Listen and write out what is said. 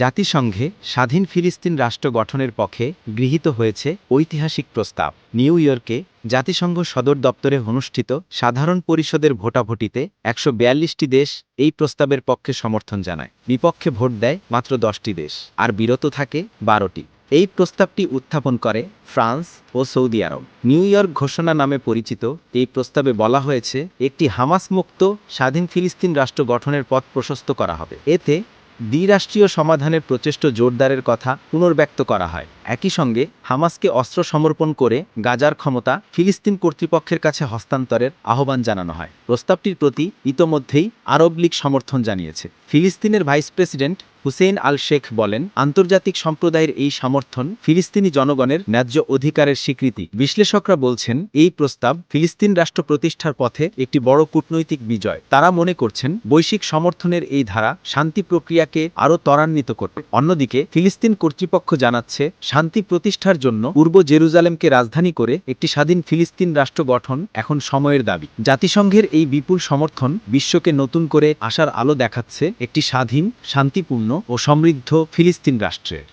জাতিসংঘে স্বাধীন ফিলিস্তিন রাষ্ট্র গঠনের পক্ষে গৃহীত হয়েছে ঐতিহাসিক প্রস্তাব। নিউ ইয়র্কে জাতিসংঘ সদর দপ্তরে অনুষ্ঠিত সাধারণ পরিষদের ভোটাভুটিতে ১৪২টি দেশ এই প্রস্তাবের পক্ষে সমর্থন জানায়। বিপক্ষে ভোট দেয় মাত্র 10টি দেশ, আর বিরত থাকে 12টি। এই প্রস্তাবটি উত্থাপন করে ফ্রান্স ও সৌদি আরব। নিউ ইয়র্ক ঘোষণা নামে পরিচিত এই প্রস্তাবে বলা হয়েছে একটি হামাস মুক্ত স্বাধীন ফিলিস্তিন রাষ্ট্র গঠনের পথ প্রশস্ত করা হবে। এতে দ্বিরাষ্ট্রীয় সমাধানের প্রচেষ্টা জোরদারের কথা পুনর্ব্যক্ত করা হয়। একই সঙ্গে হামাসকে অস্ত্র সমর্পণ করে গাজার ক্ষমতা ফিলিস্তিন কর্তৃপক্ষের কাছে হস্তান্তরের আহ্বান জানানো হয়। প্রস্তাবটির প্রতি ইতোমধ্যেই আরব লীগ সমর্থন জানিয়েছে। ফিলিস্তিনের ভাইস প্রেসিডেন্ট হুসেইন আল শেখ বলেন, আন্তর্জাতিক সম্প্রদায়ের এই সমর্থন ফিলিস্তিনি জনগণের ন্যায্য অধিকারের স্বীকৃতি। বিশ্লেষকরা বলছেন, এই প্রস্তাব ফিলিস্তিন রাষ্ট্র প্রতিষ্ঠার পথে একটি বড় কূটনৈতিক বিজয়। তারা মনে করছেন, বৈশ্বিক সমর্থনের এই ধারা শান্তি প্রক্রিয়াকে আরও ত্বরান্বিত করবে। অন্যদিকে ফিলিস্তিন কর্তৃপক্ষ জানাচ্ছে, শান্তি প্রতিষ্ঠার জন্য পূর্ব জেরুজালেমকে রাজধানী করে একটি স্বাধীন ফিলিস্তিন রাষ্ট্র গঠন এখন সময়ের দাবি। জাতিসংঘের এই বিপুল সমর্থন বিশ্বকে নতুন করে আশার আলো দেখাচ্ছে একটি স্বাধীন, শান্তিপূর্ণ ও সমৃদ্ধ ফিলিস্তিন রাষ্ট্রের।